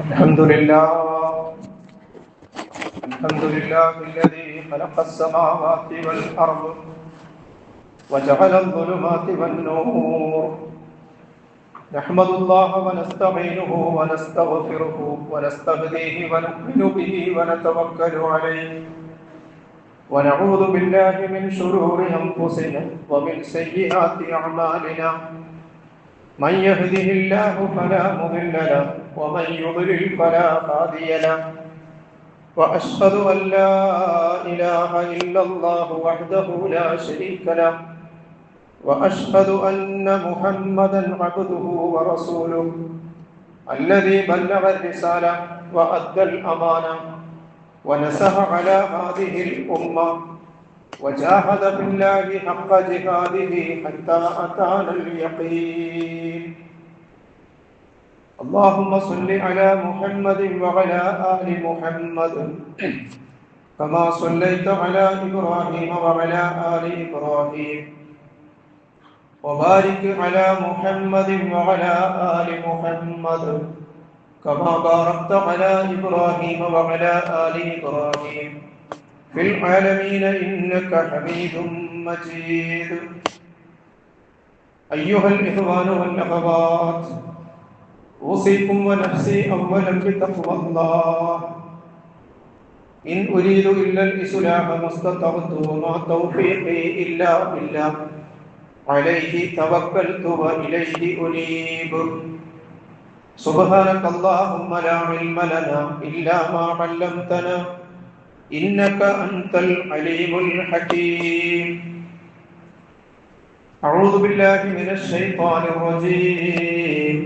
الحمد لله الذي خلق السماوات والأرض وجعل الظلمات والنور. نحمد الله ونستعينه ونستغفره ونستهديه ونؤمن به ونتوكل عليه ونعوذ بالله من شرور أنفسنا ومن سيئات أعمالنا. من يهده الله فلا مضل له ومن يضلل فلا هادي له. وأشهد أن لا إله إلا الله وحده لا شريك له وأشهد أن محمدا عبده ورسوله الذي بلغ الرسالة وأدى الأمانة ونصح على هذه الأمة وجاهد في الله حق جهاده حتى أتانا اليقين. اللهم صل على محمد وعلى آل محمد كما صليت على إبراهيم وعلى آل إبراهيم وبارك على محمد وعلى آل محمد كما باركت على إبراهيم وعلى آل إبراهيم في العالمين إنك حميد مجيد. أيها الإخوان والأخوات، أوصيكم ونفسي أولا بتقوى الله. إن أريد إلا الإصلاح ما استطعت وما توفيقي إلا بالله عليه توكلت وإليه أنيب. سبحانك اللهم لا علم لنا إلا ما علمتنا إنك أنت العليم الحكيم. أعوذ بالله من الشيطان الرجيم.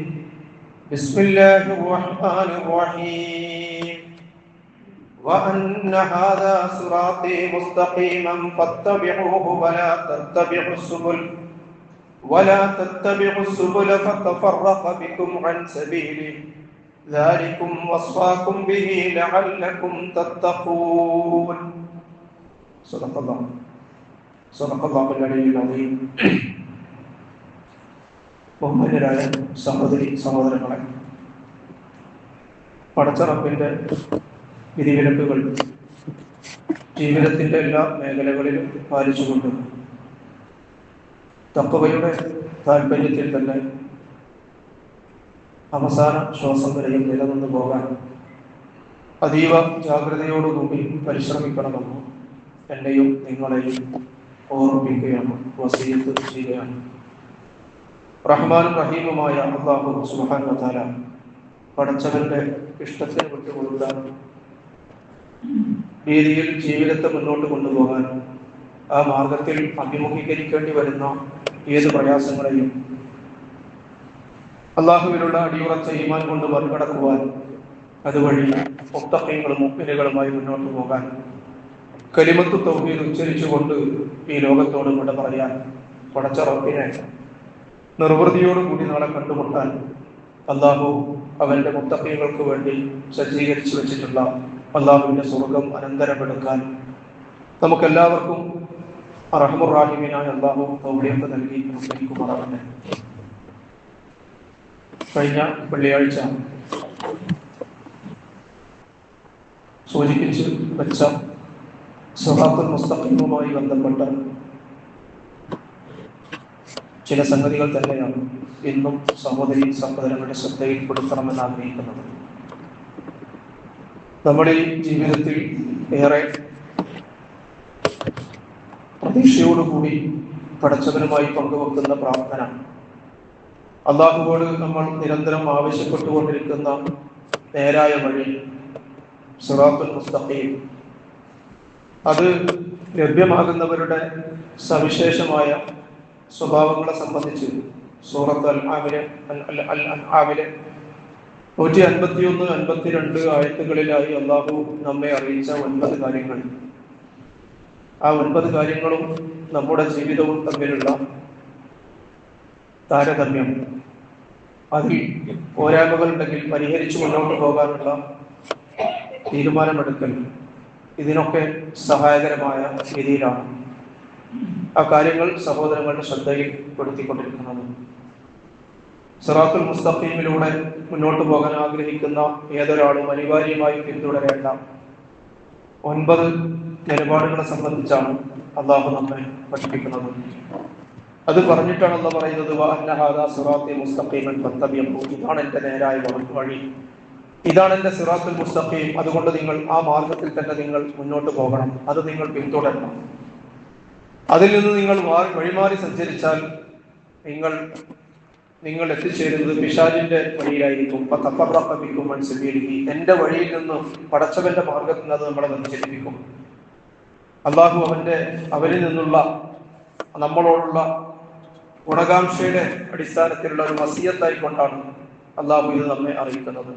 بسم الله الرحمن الرحيم. وأن هذا صراطي مستقيما فاتبعوه ولا تتبعوا السبل فتفرق بكم عن سبيله ذلكم وصاكم به لعلكم تتقون. صدق الله العلي العظيم. ബഹുമാന്യരായ സഹോദരി സഹോദരങ്ങളെ, പടച്ച റബ്ബിന്റെ വിധിവിലക്കുകൾ ജീവിതത്തിന്റെ എല്ലാ മേഖലകളിലും പാലിച്ചുകൊണ്ട് തഖ്വയുടെ താല്പര്യത്തിൽ തന്നെ അവസാന ശ്വാസം വരെയും നിലനിന്നു പോകാൻ അതീവ ജാഗ്രതയോടുകൂടി പരിശ്രമിക്കണമെന്ന് എന്നെയും നിങ്ങളെയും ഓർമ്മിപ്പിക്കുകയാണ്, വസിയത്ത് ചെയ്യുകയാണ്. റഹ്മാനും റഹീമുമായ അല്ലാഹു സുബ്ഹാനഹു വ തആല പടച്ചവന്റെ ഇഷ്ടത്തിന് വിട്ടുകൊടുക്കാൻ, രീതിയിൽ ജീവിതത്തെ മുന്നോട്ട് കൊണ്ടുപോകാൻ, ആ മാർഗത്തിൽ അഭിമുഖീകരിക്കേണ്ടി വരുന്ന ഏത് പ്രയാസങ്ങളെയും അള്ളാഹുവിലുള്ള അടിയുറച്ച ഈമാൻ കൊണ്ട് മറികടക്കുവാൻ, അതുവഴി മുത്തഖീങ്ങളും മുഅ്മിനുകളുമായി മുന്നോട്ട് പോകാൻ, കലിമത്തു തൗഹീദ് ഉച്ചരിച്ചുകൊണ്ട് ഈ ലോകത്തോട് വിട പറയാൻ പടച്ച റബ്ബിനെ നിർവൃതിയോടുകൂടി നാളെ കണ്ടുമുട്ടാൻ അള്ളാഹു അവന്റെ മുത്തഖീങ്ങൾക്ക് വേണ്ടി സജ്ജീകരിച്ചു വെച്ചിട്ടുള്ള അള്ളാഹുവിന്റെ സ്വർഗം അനന്തരമെടുക്കാൻ നമുക്കെല്ലാവർക്കും അർഹമുർ റഹീമീനായ അള്ളാഹു തൗഫീഖ് നൽകി അനുഗ്രഹിക്കുമാറാകട്ടെ. കഴിഞ്ഞ വെള്ളിയാഴ്ച സൂചിപ്പിച്ച് വെച്ച സിറാത്തുൽ മുസ്തഖീമുമായി ബന്ധപ്പെട്ട ചില സംഗതികൾ തന്നെയാണ് ഇന്നും സഹോദരി സഹോദരങ്ങളുടെ ശ്രദ്ധയിൽപ്പെടുത്തണമെന്ന് ആഗ്രഹിക്കുന്നത്. നമ്മുടെ ഈ ജീവിതത്തിൽ ഏറെ പ്രതീക്ഷയോടുകൂടി പടച്ചവനുമായി പങ്കുവെക്കുന്ന പ്രാർത്ഥന, അല്ലാഹുവോട് നമ്മൾ നിരന്തരം ആവശ്യപ്പെട്ടുകൊണ്ടിരിക്കുന്ന നേരായ വഴി സിറാത്തുൽ മുസ്തഖീം, അത് ലഭ്യമാകുന്നവരുടെ സവിശേഷമായ സ്വഭാവങ്ങളെ സംബന്ധിച്ച് സൂറത്ത് അൻആമിലെ 151, 52 ആയത്തുകളിലായി അല്ലാഹു നമ്മെ അറിയിച്ച 9 കാര്യങ്ങൾ. ആ 9 കാര്യങ്ങളും നമ്മുടെ ജീവിതവും തമ്മിലുള്ള താരതമ്യം, അതിൽ പോരായ്മകളുണ്ടെങ്കിൽ പരിഹരിച്ചു മുന്നോട്ട് പോകാനുള്ള തീരുമാനമെടുക്കൽ, ഇതിനൊക്കെ സഹായകരമായ രീതിയിലാണ് ആ കാര്യങ്ങൾ സഹോദരങ്ങളുടെ ശ്രദ്ധയിൽ പെടുത്തിക്കൊണ്ടിരിക്കുന്നത്. സിറാത്തുൽ മുസ്തഖീമിലൂടെ മുന്നോട്ട് പോകാൻ ആഗ്രഹിക്കുന്ന ഏതൊരാളും അനിവാര്യമായി പിന്തുടരേണ്ട 9 നിലപാടുകളെ സംബന്ധിച്ചാണ് അള്ളാഹു നമ്മെ പഠിപ്പിക്കുന്നത്. അത് പറഞ്ഞിട്ടാണ് അള്ളാഹ് പറയുന്നത്, വഅന്ന ഹാദാ സിറാത്തി മുസ്തഖീമൻ ഫത്തബിഉഹു, ഇതാണ് എൻ്റെ നേരായ വഴി, ഇതാണ് എൻ്റെ സിറാത്തുൽ മുസ്തഖീം, അതുകൊണ്ട് നിങ്ങൾ ആ മാർഗത്തിൽ തന്നെ നിങ്ങൾ മുന്നോട്ട് പോകണം, അത് നിങ്ങൾ പിന്തുടരണം. അതിൽ നിന്ന് നിങ്ങൾ വഴിമാറി സഞ്ചരിച്ചാൽ നിങ്ങൾ എത്തിച്ചേരുന്നത് പിശാചിന്റെ വഴിയിലായിരിക്കും. എന്റെ വഴിയിൽ നിന്ന്, പടച്ചവന്റെ മാർഗത്തിൽ നിന്ന് അത് നമ്മളെ വ്യതിചലിപ്പിക്കും. അള്ളാഹു അവരിൽ നിന്നുള്ള നമ്മളോടുള്ള ഗുണകാംക്ഷയുടെ അടിസ്ഥാനത്തിലുള്ള ഒരു വസിയത്തായി കൊണ്ടാണ് അള്ളാഹു ഇത് നമ്മെ അറിയിക്കുന്നത്.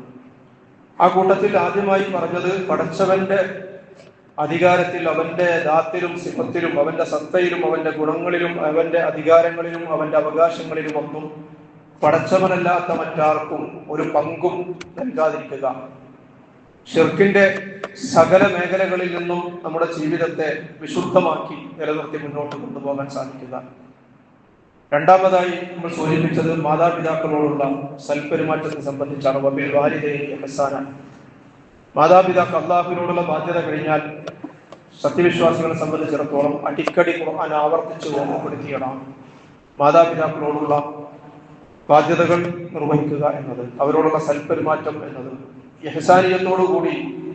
ആ കൂട്ടത്തിൽ ആദ്യമായി പറഞ്ഞത് പടച്ചവന്റെ അധികാരത്തിൽ, അവന്റെ ദാത്തിലും സിഫത്തിലും, അവന്റെ സത്തയിലും, അവന്റെ ഗുണങ്ങളിലും, അവന്റെ അധികാരങ്ങളിലും, അവന്റെ അവകാശങ്ങളിലും ഒന്നും പടച്ചവനല്ലാത്ത മറ്റാർക്കും ഒരു പങ്കും നൽകാതിരിക്കുക. ഷിർക്കിന്റെ സകല മേഖലകളിൽ നിന്നും നമ്മുടെ ജീവിതത്തെ വിശുദ്ധമാക്കി നിലനിർത്തി മുന്നോട്ട് കൊണ്ടുപോകാൻ സാധിക്കുക. രണ്ടാമതായി നമ്മൾ സൂചിപ്പിച്ചത് മാതാപിതാക്കളോടുള്ള സൽപെരുമാറ്റത്തെ സംബന്ധിച്ചാണ്. വബിൽ വാലിദൈനി ഇഹ്സാന, മാതാപിതാക്കൾ അള്ളാഹുവിനോടുള്ള ബാധ്യത കഴിഞ്ഞാൽ സത്യവിശ്വാസികളെ സംബന്ധിച്ചിടത്തോളം അടിക്കടി ഖുർആൻ ആവർത്തിച്ച് ഓർമ്മപ്പെടുത്തിയതാണ് മാതാപിതാക്കളോടുള്ള ബാധ്യതകൾ നിർവഹിക്കുക എന്നത്, അവരോടുള്ള സൽപെരുമാറ്റം എന്നത്, ഇഹ്സാനിയത്തോടുകൂടി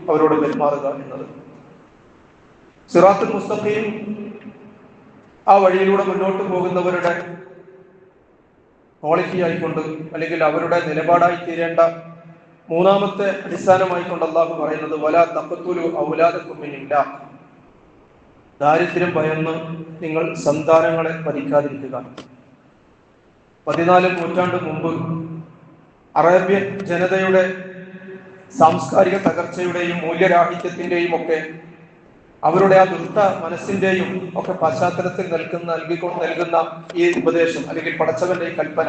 അവരോട് പെരുമാറുക എന്നത്. സിറാത്തുൽ മുസ്തഖീം, ആ വഴിയിലൂടെ മുന്നോട്ട് പോകുന്നവരുടെ ക്വാളിറ്റി ആയിക്കൊണ്ട്, അല്ലെങ്കിൽ അവരുടെ നിലപാടായി തീരേണ്ട മൂന്നാമത്തെ അടിസ്ഥാനമായിക്കൊണ്ട് അള്ളാഹു പറയുന്നത്, വലാ തഖ്തുലു ഔലാദകും മിൻ ഇംലാഖ്, ദാരിദ്ര്യം ഭയന്ന് നിങ്ങൾ സന്താനങ്ങളെ വധിക്കാതിരിക്കുക. 14 നൂറ്റാണ്ട് മുമ്പ് അറേബ്യൻ ജനതയുടെ സാംസ്കാരിക തകർച്ചയുടെയും മൂല്യരാഹിത്യത്തിന്റെയും ഒക്കെ, അവരുടെ ആ ദുഷ്ട മനസ്സിന്റെയും ഒക്കെ പശ്ചാത്തലത്തിൽ നൽകുന്ന ഈ ഉപദേശം, അല്ലെങ്കിൽ പടച്ചവന്റെ ഈ കൽപ്പന,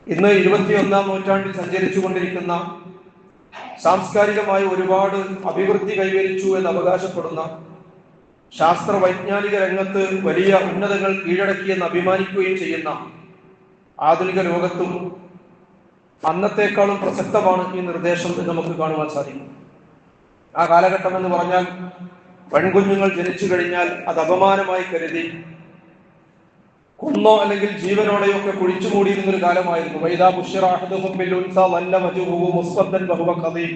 ഇന്ന് 21-ാം നൂറ്റാണ്ടിൽ സഞ്ചരിച്ചു കൊണ്ടിരിക്കുന്ന, സാംസ്കാരികമായി ഒരുപാട് അഭിവൃദ്ധി കൈവരിച്ചു എന്ന് അവകാശപ്പെടുന്ന, ശാസ്ത്ര വൈജ്ഞാനിക രംഗത്ത് വലിയ ഉന്നതങ്ങൾ കീഴടക്കിയെന്ന് അഭിമാനിക്കുകയും ചെയ്യുന്ന ആധുനിക ലോകത്തും അന്നത്തെക്കാളും പ്രസക്തമാണ് ഈ നിർദ്ദേശം എന്ന് നമുക്ക് കാണുവാൻ സാധിക്കും. ആ കാലഘട്ടം എന്ന് പറഞ്ഞാൽ പെൺകുഞ്ഞുങ്ങൾ ജനിച്ചു കഴിഞ്ഞാൽ അത് അപമാനമായി കരുതി കൊന്നോ അല്ലെങ്കിൽ ജീവനോടെയോ ഒക്കെ കുഴിച്ചു മൂടിയിരുന്നൊരു കാലമായിരുന്നു. വൈദാ ബുശ്ശിറ അഹദുഹും ബിൽ ഉൻസാ വല്ല വജ്ഹുഹു മുസ്വദ്ദൻ വഹുവ ഖദീം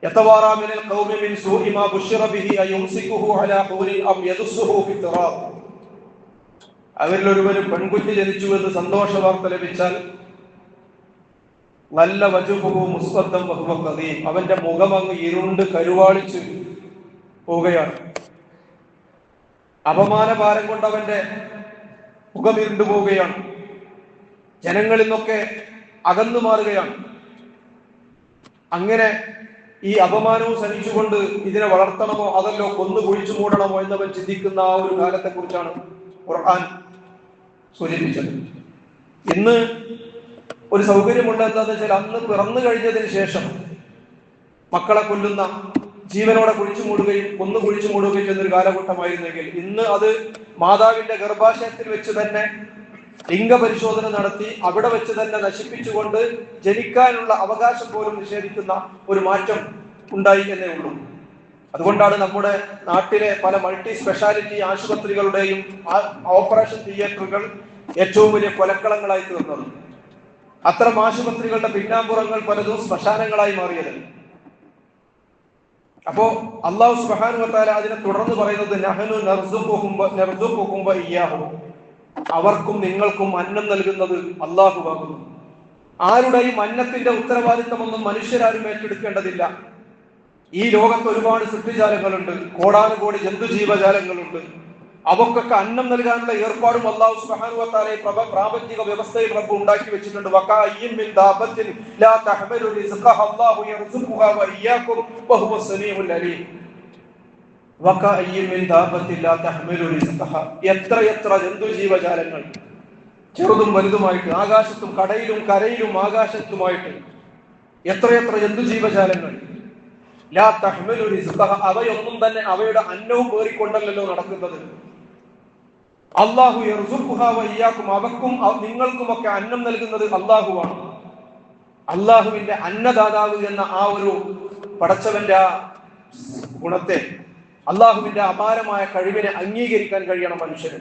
യതവാറാ മിനൽ ഖൗമി മിൻ സൂഇ മാ ബുശ്ശിറ ബിഹി അയുംസികുഹു അലാ ഖൗലിൻ അം യദുസ്സുഹു ഫി തുറാബ്. അവരിൽ ഒരുവന് പെൺകുഞ്ഞ് ജനിച്ചു എന്ന് സന്തോഷ വാർത്ത ലഭിച്ചാൽ വല്ല വജ്ഹുഹു മുസ്വദ്ദൻ വഹുവ ഖദീം, അവന്റെ മുഖം അങ്ങ് ഇരുണ്ട് കരുവാളിച്ച് പോവുകയാണ്. അപമാന ഭാരം കൊണ്ട് അവന്റെ മുഖം ഇരുണ്ടു പോവുകയാണ്. ജനങ്ങളിൽ നിന്നൊക്കെ അകന്നു മാറുകയാണ്. അങ്ങനെ ഈ അപമാനവും സഹിച്ചുകൊണ്ട് ഇതിനെ വളർത്തണമോ അതല്ലോ കൊന്നു കുഴിച്ചു മൂടണമോ എന്നവൻ ചിന്തിക്കുന്ന ആ ഒരു കാലത്തെ കുറിച്ചാണ് ഖുർആൻ സൂചിപ്പിച്ചത്. ഇന്ന് ഒരു സൗകര്യമുണ്ട്. എന്താന്ന് വെച്ചാൽ, അന്ന് പിറന്നു കഴിഞ്ഞതിന് ശേഷം മക്കളെ കൊല്ലുന്ന, ജീവനോടെ കുഴിച്ചു മൂടുകയും കൊന്നു കുഴിച്ചു മൂടുകയും ചെയ്യുന്നൊരു കാലഘട്ടമായിരുന്നെങ്കിൽ, ഇന്ന് അത് മാതാവിന്റെ ഗർഭാശയത്തിൽ വെച്ച് തന്നെ ലിംഗപരിശോധന നടത്തി അവിടെ വെച്ച് തന്നെ നശിപ്പിച്ചുകൊണ്ട് ജനിക്കാനുള്ള അവകാശം പോലും നിഷേധിക്കുന്ന ഒരു മാറ്റം ഉണ്ടായി എന്നേ ഉള്ളൂ. അതുകൊണ്ടാണ് നമ്മുടെ നാട്ടിലെ പല മൾട്ടി സ്പെഷ്യാലിറ്റി ആശുപത്രികളുടെയും ഓപ്പറേഷൻ തിയേറ്ററുകൾ ഏറ്റവും വലിയ കൊലക്കളങ്ങളായി തീർന്നത്. അത്തരം ആശുപത്രികളുടെ പിന്നാമ്പുറങ്ങൾ പലതും ശ്മശാനങ്ങളായി മാറിയത്. അപ്പോ അല്ലാഹു സുബ്ഹാനഹു വ തആല അതിനെ തുടർന്ന് പറയുന്നത്, നഹ്നു നർസുഖുഹും വ ഇയ്യാഹും, അവർക്കും നിങ്ങൾക്കും അന്നം നൽകുന്നത് അല്ലാഹുവാകുന്നു. ആരുടെയും അന്നത്തിന്റെ ഉത്തരവാദിത്തമൊന്നും മനുഷ്യരാരും ഏറ്റെടുക്കേണ്ടതില്ല. ഈ ലോകത്ത് ഒരുപാട് സൃഷ്ടിജാലങ്ങളുണ്ട്, കോടാനുകോടി ജന്തുജീവജാലങ്ങളുണ്ട്. അവക്കൊക്കെ അന്നം നൽകാനുള്ള ഏർപ്പാടും അല്ലാഹു സുബ്ഹാനഹു വ തആല പ്രാപഞ്ചിക വ്യവസ്ഥയിൽ റബ്ബ് ഉണ്ടാക്കി വെച്ചിട്ടുണ്ട്. വകഅയ്യിൻ മിൻ ദാബത്തിൻ ലാ തഹ്മിലു റിസ്ഖഹ അല്ലാഹു യർസുഖുഹാ വ ഇയ്യാകും വഹുവ സമീഉൽ അലീം. വകഅയ്യിൻ മിൻ ദാബത്തിൻ ലാ തഹ്മിലു റിസ്ഖഹ, എത്ര ജന്തുജീവജാലങ്ങൾ, ചെറുതും വലുതുമായിട്ട്, ആകാശത്തും കടയിലും കരയിലും ആകാശത്തുമായിട്ട് എത്ര ജന്തുജീവജാലങ്ങൾ. ലാ തഹ്മിലു റിസ്ഖഹ, അവയൊന്നും തന്നെ അവയുടെ അന്നവും പേറിക്കൊണ്ടല്ലോ നടക്കുന്നത്. അല്ലാഹു യർസുഖുഹാ വ ഇയ്യാകും, അവക്കും നിങ്ങൾക്കുമൊക്കെ അന്നം നൽകുന്നത് അല്ലാഹുവാണ്. അള്ളാഹുവിന്റെ അന്നദാതാവ് എന്ന ആ ഒരു പടച്ചവന്റെ ആ ഗുണത്തെ, അള്ളാഹുവിന്റെ അപാരമായ കഴിവിനെ അംഗീകരിക്കാൻ കഴിയണം മനുഷ്യന്.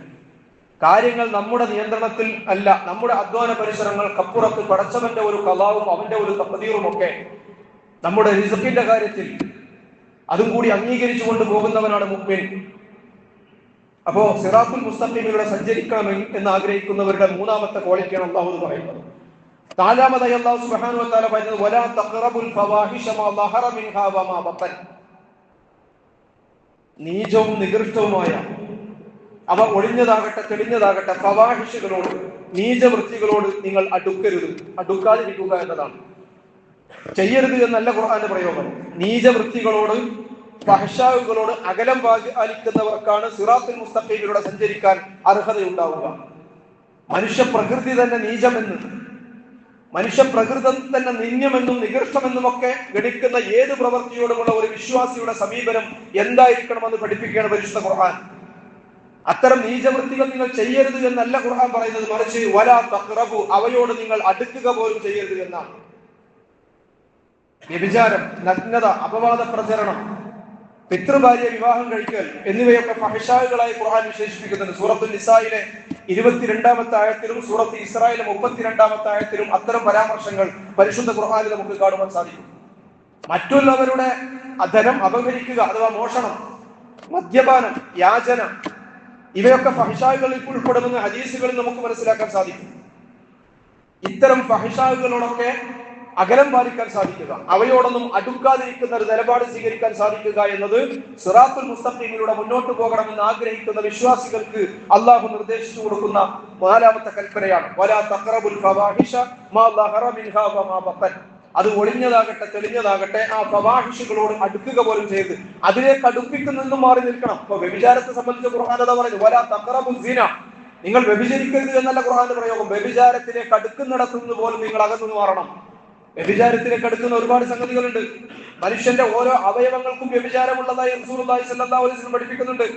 കാര്യങ്ങൾ നമ്മുടെ നിയന്ത്രണത്തിൽ അല്ല, നമ്മുടെ അധ്വാന പരിസരങ്ങൾക്കപ്പുറത്ത് പടച്ചവന്റെ ഒരു ഖളാവും അവന്റെ ഒരു തഖ്ദീറും ഒക്കെ നമ്മുടെ റിസ്ഖിന്റെ കാര്യത്തിൽ അതും കൂടി അംഗീകരിച്ചുകൊണ്ട് പോകുന്നവനാണ് മുഅ്മിൻ. അപ്പോ സിറാത്തുൽ മുസ്തഖീമിലൂടെ സഞ്ചരിക്കണം എന്ന് ആഗ്രഹിക്കുന്നവരുടെ മൂന്നാമത്തെ ക്വാളിറ്റിയാണ് അള്ളാഹു എന്ന് പറയുന്നത്. നാലാമതായി അല്ലാഹു സുബ്ഹാനഹു വ തആല പറയുന്നത് വലാ തഖറബുൽ ഫവാഹിഷ മാ ളഹറ മിൻഹാ വമാ ബത്തൻ. നീചവും നികൃഷ്ടവുമായ, അവ ഒളിഞ്ഞതാകട്ടെ തെളിഞ്ഞതാകട്ടെ, ഫവാഹിഷുകളോട്, നീചവൃത്തികളോട് നിങ്ങൾ അടുക്കരുത്, അടുക്കാതിരിക്കുക എന്നതാണ്. ചെയ്യരുത് എന്നല്ല ഖുർആന്റെ പ്രയോഗം. നീചവൃത്തികളോട്, ഫഹ്ശാവുകളോട് അകലം പാലിക്കുന്നവർക്കാണ് സിറാത്തുൽ മുസ്തഖീമിലൂടെ സഞ്ചരിക്കാൻ അർഹതയുണ്ടാവുക. മനുഷ്യ പ്രകൃതി തന്നെ നീചമെന്ന്, മനുഷ്യ പ്രകൃതം തന്നെ നിന്യമെന്നും നികൃഷ്ടമെന്നുമൊക്കെ ഗണിക്കുന്ന ഏത് പ്രവൃത്തിയോടുമുള്ള ഒരു വിശ്വാസിയുടെ സമീപനം എന്തായിരിക്കണമെന്ന് പഠിപ്പിക്കുകയാണ് പരിശുദ്ധ ഖുർആൻ. അത്തരം നീചവൃത്തികൾ നിങ്ങൾ ചെയ്യരുത് എന്നല്ല ഖുർആൻ പറയുന്നത്, മറിച്ച് വലാ തഖ്റബു, അവയോട് നിങ്ങൾ അടുക്കുക പോലും ചെയ്യരുത് എന്നാണ്. വ്യഭിചാരം, നഗ്നത, അപവാദ പ്രചരണം, പിതൃഭാര്യ വിവാഹം കഴിക്കൽ എന്നിവയൊക്കെ ഫഹ്ശാകളായി ഖുർആൻ വിശേഷിപ്പിക്കുന്നുണ്ട്. സൂറത്തുൽ നിസായിലെ 22-ാമത്തെ ആയത്തിലും സൂറത്ത് ഇസ്രായിലെ 32-ാമത്തെ ആയത്തിലും അത്തരം പരാമർശങ്ങൾ പരിശുദ്ധ ഖുർആനിൽ നമുക്ക് കാണുവാൻ സാധിക്കും. മറ്റുള്ളവരുടെ ധനം അപഹരിക്കുക അഥവാ മോഷണം, മദ്യപാനം, യാചന, ഇവയൊക്കെ ഫഹ്ശാകളിൽ ഉൾപ്പെടുമെന്ന് ഹദീസുകളിൽ നമുക്ക് മനസ്സിലാക്കാൻ സാധിക്കും. ഇത്തരം ഫഹ്ശാകളോടൊക്കെ അകലം പാലിക്കാൻ സാധിക്കുക, അവയോടൊന്നും അടുക്കാതിരിക്കുന്ന ഒരു നിലപാട് സ്വീകരിക്കാൻ സാധിക്കുക എന്നത് സിറാത്തുൽ മുസ്തഖീമിലൂടെ മുന്നോട്ട് പോകണമെന്ന് ആഗ്രഹിക്കുന്ന വിശ്വാസികൾക്ക് അള്ളാഹു നിർദ്ദേശിച്ചു കൊടുക്കുന്ന നാലാമത്തെ കൽപ്പനയാണ്. വലാ തഖറബുൽ ഫവാഹിഷ മാ ളഹറ മിൻഹാ വമാ ബത്തൻ. അത് ഒളിഞ്ഞതാകട്ടെ തെളിഞ്ഞതാകട്ടെ ആ ഫവാഹിഷുകളോട് അടുക്കുക പോലും ചെയ്ത് അതിലേക്ക് അടുപ്പിക്കുന്നതും മാറി നിൽക്കണം. ഇപ്പൊ വ്യഭിചാരത്തെ സംബന്ധിച്ച് ഖുർആൻ അതാ പറയുന്നത്, വലാ തഖറബുൽ സിന, നിങ്ങൾ വ്യഭിചരിക്കരുത് എന്നല്ല ഖുർആന്റെ പ്രയോഗം. വ്യഭിചാരത്തിലേക്ക് അടുക്കുന്നിടത്തുനിന്ന് പോലും നിങ്ങൾ അകന്നു മാറണം. വ്യഭിചാരത്തിലേക്ക് അടുക്കുന്ന ഒരുപാട് സംഗതികളുണ്ട്. മനുഷ്യന്റെ ഓരോ അവയവങ്ങൾക്കും വ്യഭിചാരമുള്ളതായി റസൂലുള്ളാഹി സ്വല്ലല്ലാഹു അലൈഹി വസല്ലം പഠിപ്പിക്കുന്നുണ്ട്.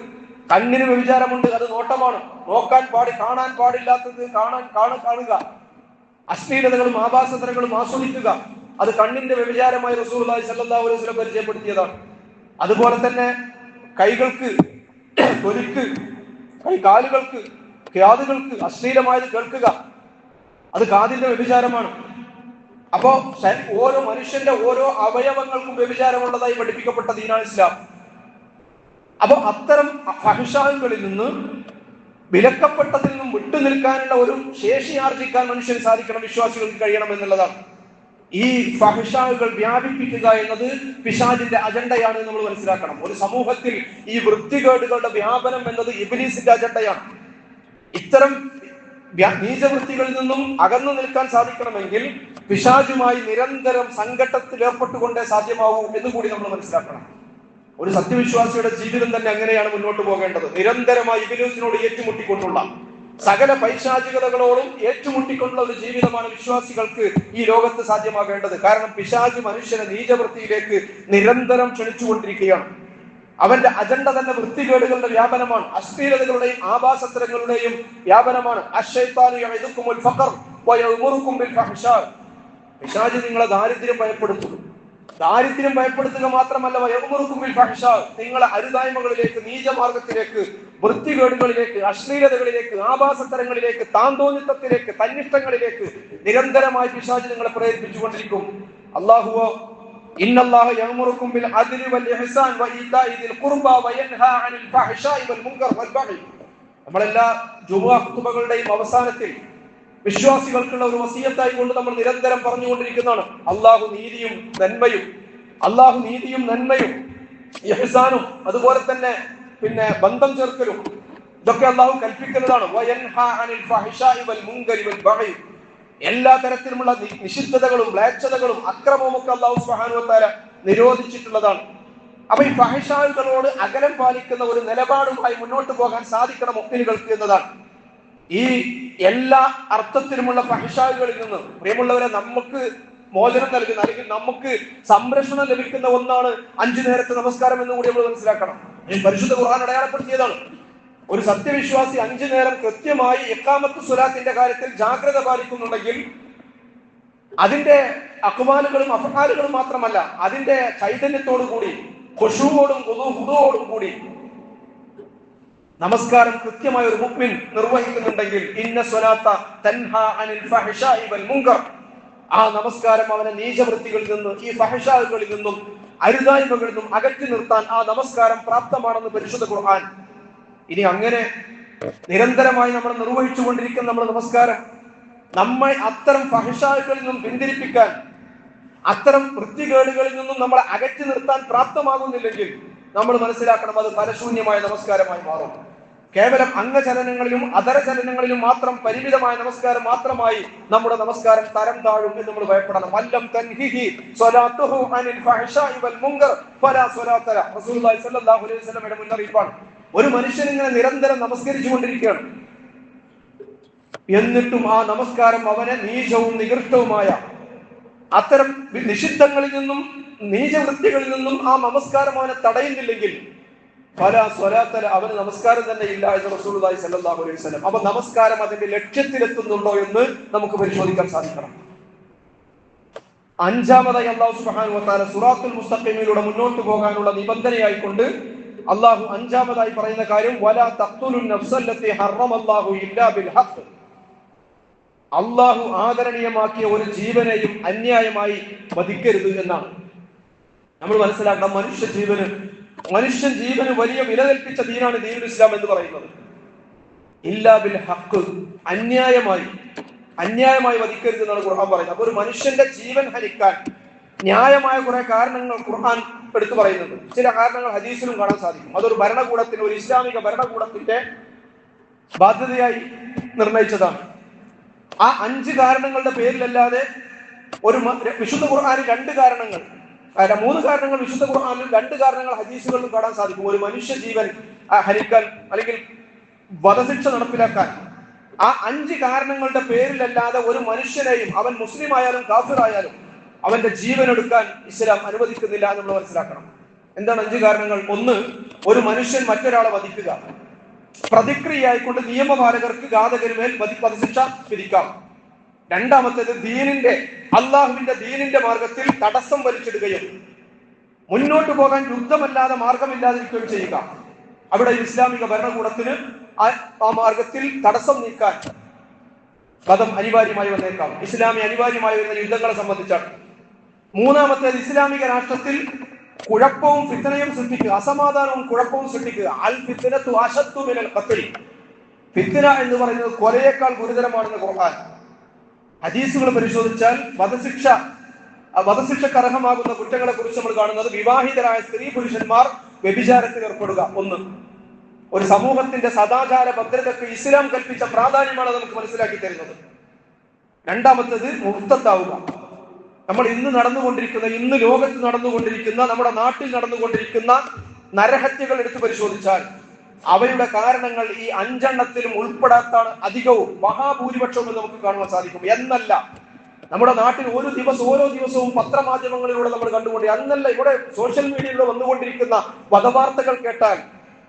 കണ്ണിന് വ്യഭിചാരമുണ്ട്, അത് നോട്ടമാണ്. കാണാൻ പാടില്ലാത്തത് കാണുക, അശ്ലീലതകളും ആഭാസതകളും ആസ്വദിക്കുക, അത് കണ്ണിന്റെ വ്യഭിചാരമായി റസൂലുള്ളാഹി സ്വല്ലല്ലാഹു അലൈഹി വസല്ലം പരിചയപ്പെടുത്തിയതാണ്. അതുപോലെ തന്നെ കൈകൾക്ക്, തൊലിക്ക്, കാലുകൾക്ക്, കാതുകൾക്ക് അശ്ലീലമായത് കേൾക്കുക, അത് കാതിന്റെ വ്യഭിചാരമാണ്. അപ്പോ ഓരോ മനുഷ്യന്റെ ഓരോ അവയവങ്ങൾക്കും വ്യഭിചാരമുള്ളതായി പഠിപ്പിക്കപ്പെട്ട ദീനാണ് ഇസ്ലാം. അപ്പൊ അത്തരം ഫഹ്ശാകളിൽ നിന്ന്, വിലക്കപ്പെട്ടതിൽ നിന്നും വിട്ടു നിൽക്കാനുള്ള ഒരു ശേഷി ആർജിക്കാൻ മനുഷ്യന് സാധിക്കണം, വിശ്വാസികൾക്ക് കഴിയണം എന്നുള്ളതാണ്. ഈ ഫഹ്ശാകൾ വ്യാപിപ്പിക്കുക എന്നത് പിശാചിന്റെ അജണ്ടയാണ് നമ്മൾ മനസ്സിലാക്കണം. ഒരു സമൂഹത്തിൽ ഈ വൃത്തികേടുകളുടെ വ്യാപനം എന്നത് ഇബ്ലീസിന്റെ അജണ്ടയാണ്. ഇത്തരം നീചവൃത്തികളിൽ നിന്നും അകന്നു നിൽക്കാൻ സാധിക്കണമെങ്കിൽ പിശാചുമായി നിരന്തരം സംഘട്ടത്തിൽ ഏർപ്പെട്ടുകൊണ്ടേ സാധ്യമാവൂ എന്ന് കൂടി നമ്മൾ മനസ്സിലാക്കണം. ഒരു സത്യവിശ്വാസിയുടെ ജീവിതം തന്നെ അങ്ങനെയാണ് മുന്നോട്ട് പോകേണ്ടത്. നിരന്തരമായി ഇബ്ലീസിനോട് ഏറ്റുമുട്ടിക്കൊണ്ടുള്ള, സകല പൈശാചികതകളോടും ഏറ്റുമുട്ടിക്കൊണ്ടുള്ള ഒരു ജീവിതമാണ് വിശ്വാസികൾക്ക് ഈ ലോകത്ത് സാധ്യമാകേണ്ടത്. കാരണം പിശാച് മനുഷ്യനെ നീചവൃത്തിയിലേക്ക് നിരന്തരം ക്ഷണിച്ചുകൊണ്ടിരിക്കുകയാണ്. അവന്റെ അജണ്ട തന്നെ വൃത്തികേടുകളുടെ വ്യാപനമാണ്, അശ്ലീലതകളുടെയും ആഭാസത്തരങ്ങളുടെയും വ്യാപനമാണ്. പിശാച് നിങ്ങളെ ദാരിദ്ര്യം ഭയപ്പെടുത്തുക മാത്രമല്ല, നിങ്ങളെ അരുതായ്മകളിലേക്ക്, നീചമാർഗത്തിലേക്ക്, വൃത്തികേടുകളിലേക്ക്, അശ്ലീലതകളിലേക്ക്, ആഭാസത്തരങ്ങളിലേക്ക്, താന്തോന്നിത്തത്തിലേക്ക്, തന്നിഷ്ടങ്ങളിലേക്ക് നിരന്തരമായി പിശാച് നിങ്ങളെ പ്രേരിപ്പിച്ചുകൊണ്ടിരിക്കും. അല്ലാഹുവോ ഇന്നല്ലാഹ യഅ്മുറുകും ബിൽ അദ്ലി വൽ ഇഹ്സാൻ വഇതാഇ ദിൽ ഖുർബാ വയൻഹാ അനിൽ ഫഹ്ശാഇ വൽ മുൻകർ വൽ ബഗി. നമ്മളെല്ലാ ജുമുഅ ഖുതുബകളുടെയും അവസാനത്തിൽ വിശ്വാസികൾക്കുള്ള ഒരു വസിയത്തായി കൊണ്ട് നമ്മൾ നിരന്തരം പറഞ്ഞുകൊണ്ടിരിക്കുന്നതാണ് അല്ലാഹു നീതിയും നന്മയും ഇഹ്സാനും അതുപോലെ തന്നെ ബന്ധം ചേർക്കലും ഇതൊക്കെ അല്ലാഹു കൽപ്പിക്കുന്നതാണ്. വയൻഹാ അനിൽ ഫഹ്ശാഇ വൽ മുൻകരി വൽ ബഗി. എല്ലാ തരത്തിലുമുള്ള നിഷിദ്ധതകളും മ്ലേച്ഛതകളും അക്രമവും ഒക്കെ അല്ലാഹു സുബ്ഹാനഹു വ തആല നിരോധിച്ചിട്ടുള്ളതാണ്. അപ്പൊ ഈ ഫഹ്ശാകളോട് അകലം പാലിക്കുന്ന ഒരു നിലപാടുമായി മുന്നോട്ട് പോകാൻ സാധിക്കണം മുഅ്മിനുകൾക്ക് എന്നതാണ്. ഈ എല്ലാ അർത്ഥത്തിലുമുള്ള ഫഹ്ശാകളിൽ നിന്ന് പ്രിയമുള്ളവരെ നമുക്ക് മോചനം നൽകുന്ന, അല്ലെങ്കിൽ നമുക്ക് സംരക്ഷണം ലഭിക്കുന്ന ഒന്നാണ് 5 നേരത്തെ നമസ്കാരം എന്ന് കൂടി നമ്മൾ മനസ്സിലാക്കണം. പരിശുദ്ധ ഖുർആൻ അടയാളപ്പെടുത്തിയതാണ്. ഒരു സത്യവിശ്വാസി 5 നേരം കൃത്യമായി ഇഖാമത്ത് സ്വലാത്തിന്റെ കാര്യത്തിൽ ജാഗ്രത പാലിക്കുന്നുണ്ടെങ്കിൽ അതിന്റെ അഖ്വാലുകളും അഫ്ആലുകളും മാത്രമല്ല, അതിന്റെ ചൈതന്യത്തോടു കൂടി, ഖുശൂഅോടും ഖുദൂഅോടും കൂടി നമസ്കാരം കൃത്യമായ ഒരു മുഅ്മിൻ നിർവഹിക്കുന്നുണ്ടെങ്കിൽ ഇന്ന സ്വലാത്ത തൻഹാ അനിൽ ഫഹ്ശാഇ വൽ മുൻകർ, ആ നമസ്കാരം അവനെ നീചവൃത്തികളിൽ നിന്ന്, ഈ ഫഹ്ശാകളിൽ നിന്നും, അരുതായ്മകളിൽ നിന്നും അകറ്റി നിർത്താൻ ആ നമസ്കാരം പ്രാപ്തമാണെന്ന് പരിശുദ്ധ ഖുർആൻ. ഇനി അങ്ങനെ നിരന്തരമായി നമ്മൾ നിർവഹിച്ചു കൊണ്ടിരിക്കുന്ന നമ്മുടെ നമസ്കാരം നമ്മൾ അത്തരം ഫഹ്ശാകളിൽ നിന്നും പിന്തിരിപ്പിക്കാൻ, അത്തരം വൃത്തികേടുകളിൽ നിന്നും നമ്മളെ അകറ്റി നിർത്താൻ പ്രാപ്തമാകുന്നില്ലെങ്കിൽ നമ്മൾ മനസ്സിലാക്കണം, അത് ഫലശൂന്യമായ നമസ്കാരമായി മാറും. കേവലം അംഗചലനങ്ങളിലും അധരചലനങ്ങളിലും മാത്രം പരിമിതമായ നമസ്കാരം മാത്രമായി നമ്മുടെ നമസ്കാരം തരം താഴും എന്ന് നമ്മൾ ഭയപ്പെടണം. വല്ലം തൻഹിഹി സ്വലാത്തുഹു അനിൽ ഫഹ്ശാഇ വൽ മുൻകർ ഫലാ സ്വലാത്ത ലഹു. റസൂലുള്ളാഹി സ്വല്ലല്ലാഹു അലൈഹി വസല്ലമയുടെ മുന്നറിയിപ്പാണ്. ഒരു മനുഷ്യൻ ഇങ്ങനെ നിരന്തരം നമസ്കരിച്ചു കൊണ്ടിരിക്കുകയാണ്, എന്നിട്ടും ആ നമസ്കാരം അവനെ നീചവും നികൃഷ്ടവുമായ അത്തരം നിഷിദ്ധങ്ങളിൽ നിന്നും നീചവൃത്തികളിൽ നിന്നും ആ നമസ്കാരം അവനെ തടയുന്നില്ലെങ്കിൽ ഫലാ സ്വലാത്ത ലഹു, അവന് നമസ്കാരം തന്നെ ഇല്ല എന്ന് റസൂലുള്ളാഹി സ്വല്ലല്ലാഹു അലൈഹി വസല്ലം. അപ്പൊ നമസ്കാരം അതിന്റെ ലക്ഷ്യത്തിലെത്തുന്നുണ്ടോ എന്ന് നമുക്ക് പരിശോധിക്കാൻ സാധിക്കണം. അഞ്ചാമതായി അല്ലാഹു സുബ്ഹാനഹു വ തആല സിറാത്തുൽ മുസ്തഖീമിലൂടെ മുന്നോട്ട് പോകാനുള്ള നിബന്ധനയായിക്കൊണ്ട് അല്ലാഹു അഞ്ചാമതായി പറയുന്ന കാര്യം വലാ തഖ്തുലുൻ നഫ്സല്ലത്തി ഹറമല്ലാഹു ഇല്ലാ ബിൽ ഹഖ്. അല്ലാഹു ആദരണീയമാക്കിയ ഒരു ജീവനെയും അന്യായമായി വധിക്കരുത് എന്നാണ്. നമ്മൾ മനസ്സിലാക്കണം, മനുഷ്യൻ ജീവന് വലിയ വില കൽപ്പിച്ച ദീനാണ് ദീനുൽ ഇസ്ലാം എന്ന് പറയുന്നത്. ഇല്ലാ ബിൽ ഹഖ്, അന്യായമായി വധിക്കരുത് എന്നാണ് ഖുർആൻ പറയുന്നത്. അപ്പൊ ഒരു മനുഷ്യന്റെ ജീവൻ ഹനിക്കാൻ ന്യായമായ കുറെ കാരണങ്ങൾ ഖുർആൻ എടുത്തു പറയുന്നുണ്ട്. ചില കാരണങ്ങൾ ഹദീസിലും കാണാൻ സാധിക്കും. അതൊരു ഭരണകൂടത്തിന്, ഒരു ഇസ്ലാമിക ഭരണകൂടത്തിന്റെ ബാധ്യതയായി നിർണയിച്ചതാണ്. ആ 5 കാരണങ്ങളുടെ പേരിലല്ലാതെ ഒരു വിശുദ്ധ ഖുർആനിൽ 2 കാരണങ്ങൾ, 3 കാരണങ്ങൾ വിശുദ്ധ ഖുർആനിലും 2 കാരണങ്ങൾ ഹദീസുകളിലും കാണാൻ സാധിക്കും. ഒരു മനുഷ്യ ജീവൻ ഹനിക്കാൻ അല്ലെങ്കിൽ വധശിക്ഷ നടപ്പിലാക്കാൻ ആ 5 കാരണങ്ങളുടെ പേരിലല്ലാതെ ഒരു മനുഷ്യനെയും, അവൻ മുസ്ലിം ആയാലും കാഫിർ ആയാലും, അവന്റെ ജീവൻ എടുക്കാൻ ഇസ്ലാം അനുവദിക്കുന്നില്ല എന്ന് നമ്മൾ മനസ്സിലാക്കണം. എന്താണ് 5 കാരണങ്ങൾ? 1, ഒരു മനുഷ്യൻ മറ്റൊരാളെ വധിക്കുക. പ്രതിക്രിയയായിക്കൊണ്ട് നിയമപാലകർക്ക് ഘാതകരുമേൽ വധശിക്ഷ വിധിക്കാം. 2, അള്ളാഹുവിന്റെ ദീനിന്റെ മാർഗത്തിൽ തടസ്സം വലിച്ചിടുകയും മുന്നോട്ട് പോകാൻ യുദ്ധമല്ലാതെ മാർഗമില്ലാതിരിക്കുകയും ചെയ്യുക. അവിടെ ഇസ്ലാമിക ഭരണകൂടത്തിന് ആ മാർഗത്തിൽ തടസ്സം നീക്കാൻ വധം അനിവാര്യമായി വന്നേക്കാം. ഇസ്ലാമി അനിവാര്യമായി വരുന്ന യുദ്ധങ്ങളെ സംബന്ധിച്ചാണ്. 3, ഇസ്ലാമിക രാഷ്ട്രത്തിൽ കുഴപ്പവും ഫിത്നയും സൃഷ്ടിക്കുക, അസമാധാനവും കുഴപ്പവും സൃഷ്ടിക്കുക. അൽ ഫിത്നതു അശദ്ദു മിനൽ ഖത്ൽ. ഫിത്ന എന്ന് പറയുന്നത് കൊലയേക്കാൾ ഗുരുതരമാണെന്ന് ഖുർആൻ. ഹദീസുകൾ പരിശോധിച്ചാൽ വധശിക്ഷക്ക് അർഹമാകുന്ന കുറ്റങ്ങളെ കുറിച്ച് നമ്മൾ കാണുന്നത് വിവാഹിതരായ സ്ത്രീ പുരുഷന്മാർ വ്യഭിചാരത്തിൽ ഏർപ്പെടുക. 1, ഒരു സമൂഹത്തിന്റെ സദാചാര ഭദ്രതയ്ക്ക് ഇസ്ലാം കൽപ്പിച്ച പ്രാധാന്യമാണ് നമുക്ക് മനസ്സിലാക്കി തരുന്നത്. 2, മുർത്തത്താവുക. നമ്മൾ ഇന്ന് ലോകത്ത് നടന്നുകൊണ്ടിരിക്കുന്ന, നമ്മുടെ നാട്ടിൽ നടന്നുകൊണ്ടിരിക്കുന്ന നരഹത്യകൾ എടുത്തു പരിശോധിച്ചാൽ അവയുടെ കാരണങ്ങൾ ഈ 5 ഉൾപ്പെടാത്താണ് അധികവും, മഹാഭൂരിപക്ഷവും നമുക്ക് കാണുവാൻ സാധിക്കും. എന്നല്ല, നമ്മുടെ നാട്ടിൽ ഓരോ ദിവസവും പത്രമാധ്യമങ്ങളിലൂടെ നമ്മൾ എന്നല്ല, ഇവിടെ സോഷ്യൽ മീഡിയയിലൂടെ വന്നുകൊണ്ടിരിക്കുന്ന വധവാർത്തകൾ കേട്ടാൽ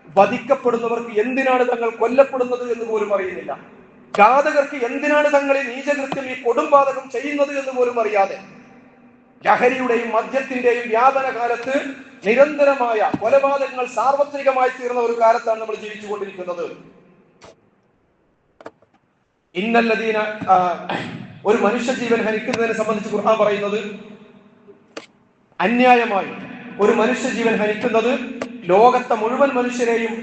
വധിക്കപ്പെടുന്നവർക്ക് എന്തിനാണ് തങ്ങൾ കൊല്ലപ്പെടുന്നത് എന്ന് പോലും അറിയുന്നില്ല. ഘാതകർക്ക് എന്തിനാണ് തങ്ങൾ ഈ നീചകൃത്യം, ഈ കൊടുംപാതകം ചെയ്യുന്നത് എന്ന് പോലും അറിയാതെ ലഹരിയുടെയും മദ്യത്തിന്റെയും വ്യാപന കാലത്ത് നിരന്തരമായ കൊലപാതകങ്ങൾ സാർവത്രികമായി തീർന്ന ഒരു കാലത്താണ് നമ്മൾ ജീവിച്ചുകൊണ്ടിരിക്കുന്നത്. ഇന്നല്ലദീന, ഒരു മനുഷ്യജീവൻ ഹനിക്കുന്നതിനെ സംബന്ധിച്ച് ഖുർആൻ പറയുന്നത്, അന്യായമായി ഒരു മനുഷ്യജീവൻ ഹനിക്കുന്നത് ലോകത്തെ മുഴുവൻ മനുഷ്യരെയും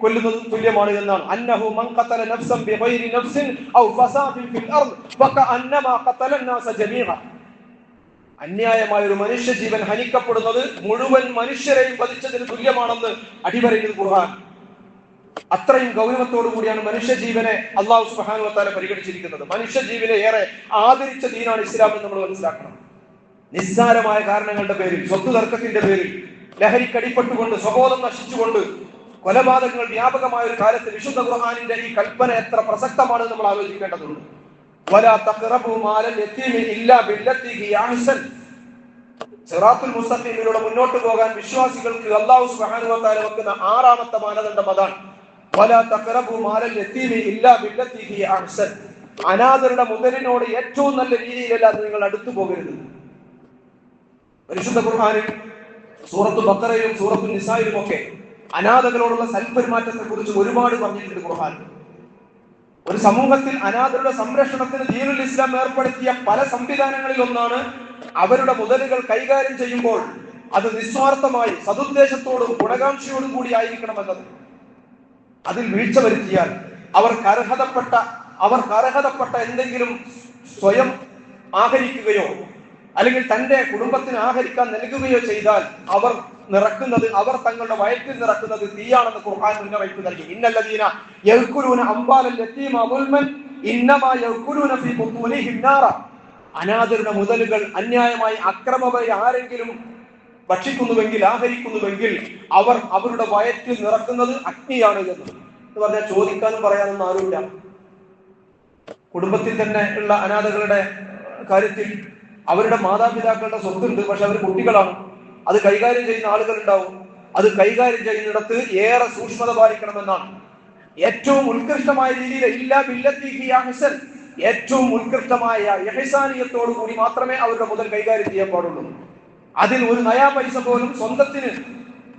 കൊല്ലുന്നത് തുല്യമാണ് എന്നാണ്. അന്നഹു മൻ ഖതല നഫ്സൻ ബിഗൈരി നഫ്സിൻ ഔ ഫസാദിൻ ഫിൽ അർദ് ഫകഅന്നമാ ഖതല അന്നാസ ജമീഅ. അന്യായമായ ഒരു മനുഷ്യ ജീവൻ ഹനിക്കപ്പെടുന്നത് മുഴുവൻ മനുഷ്യരെയും വധിച്ചതിന് തുല്യമാണെന്ന് അടിവരയിട്ടത് ഖുർആൻ. അത്രയും ഗൗരവത്തോടു കൂടിയാണ് മനുഷ്യജീവനെ അല്ലാഹു സുബ്ഹാനഹു വ തആല പരിഗണിച്ചിരിക്കുന്നത്. മനുഷ്യജീവനെ ഏറെ ആദരിച്ച ദീനാണ് ഇസ്ലാം എന്ന് നമ്മൾ മനസ്സിലാക്കണം. നിസ്സാരമായ കാരണങ്ങളുടെ പേരിൽ, സ്വത്ത് തർക്കത്തിന്റെ പേരിൽ, ലഹരിക്കടിപ്പെട്ടുകൊണ്ട്, സ്വബോധം നശിച്ചുകൊണ്ട് കൊലപാതകങ്ങൾ വ്യാപകമായ ഒരു കാലത്ത് വിശുദ്ധ ഖുർആനിന്റെ ഈ കൽപ്പന എത്ര പ്രസക്തമാണെന്ന് നമ്മൾ ആലോചിക്കേണ്ടതുണ്ട്. വലാ തഖറബു മാലൽ യതീമി ഇല്ലാ ബില്ലത്തി ഹിയ അഹ്സൻ. സിറാത്തുൽ മുസ്തഖീമിലൂടെ മുന്നോട്ട് പോകാൻ വിശ്വാസികൾക്ക് അല്ലാഹു സുബ്ഹാനഹു വ തആല വെക്കുന്ന 6ാമത്തെ മാനദണ്ഡം അതാണ്. വലാ തഖറബു മാലൽ യതീമി ഇല്ലാ ബില്ലത്തി ഹി അഹ്സൻ. അനാഥരുടെ മുതലിനോട് ഏറ്റവും നല്ല രീതിയിലല്ലാതെ നിങ്ങൾ അടുത്തു പോകരുത്. പരിശുദ്ധ ഖുർആനിൽ സൂറത്തു ബഖറയിലും സൂറത്തു നിസായിലും ഒക്കെ അനാഥകളോടുള്ള സൽപെരുമാറ്റത്തെ കുറിച്ച് ഒരുപാട് പറഞ്ഞിട്ടുണ്ട് ഖുർആൻ. ഒരു സമൂഹത്തിൽ അനാഥരുടെ സംരക്ഷണത്തിന് ദീനുൽ ഇസ്ലാം ഏർപ്പെടുത്തിയ പല സംവിധാനങ്ങളിൽ ഒന്നാണ് അവരുടെ മുതലുകൾ കൈകാര്യം ചെയ്യുമ്പോൾ അത് നിസ്വാർത്ഥമായി സതുദ്ദേശത്തോടും ഗുണകാംക്ഷയോടും കൂടി ആയിരിക്കണമെന്നത്. അതിൽ വീഴ്ച വരുത്തിയാൽ അവർക്ക് അർഹതപ്പെട്ട എന്തെങ്കിലും സ്വയം ആഹരിക്കുകയോ അല്ലെങ്കിൽ തന്റെ കുടുംബത്തിന് ആഹരിക്കാൻ നൽകുകയോ ചെയ്താൽ അവർ തങ്ങളുടെ വയറ്റിൽ നിറക്കുന്നത് തീയാണെന്ന് ഖുർആൻ മുന്നറിയിപ്പ് നൽകി. ഇന്നല്ലദീന യൽകുലൂന അംവാലൽ യതീമ ദുൽമൻ ഇന്നമാ യൽകുലൂന ഫീ ബുത്തൂനിഹിം നാറ. അനാഥരുടെ മുതലുകൾ അന്യായമായി അക്രമമായി ആരെങ്കിലും ഭക്ഷിക്കുന്നുവെങ്കിൽ ആഹരിക്കുന്നുവെങ്കിൽ അവർ അവരുടെ വയറ്റിൽ നിറക്കുന്നത് അഗ്നിയാണ് എന്ന് പറഞ്ഞാൽ ചോദിക്കാനും പറയാനൊന്നും ആരുമില്ല. കുടുംബത്തിൽ തന്നെ ഉള്ള അനാഥകളുടെ കാര്യത്തിൽ അവരുടെ മാതാപിതാക്കളുടെ സ്വത്തുണ്ട്, പക്ഷെ അവർ കുട്ടികളാണ്. അത് കൈകാര്യം ചെയ്യുന്ന ആളുകൾ ഉണ്ടാവും. അത് കൈകാര്യം ചെയ്യുന്നിടത്ത് ഏറെ സൂക്ഷ്മത പാലിക്കണമെന്നാണ്. ഏറ്റവും ഉത്കൃഷ്ടമായ രീതിയിൽ ഇല്ലാ ബില്ലത്തി ഹി അഹ്സൻ, ഏറ്റവും ഉത്കൃഷ്ടമായ ഇഹ്സാനിയത്തോടു കൂടി മാത്രമേ അവരുടെ മുതൽ കൈകാര്യം ചെയ്യാൻ പാടുള്ളൂ. അതിൽ ഒരു നയാ പൈസ പോലും സ്വന്തത്തിന്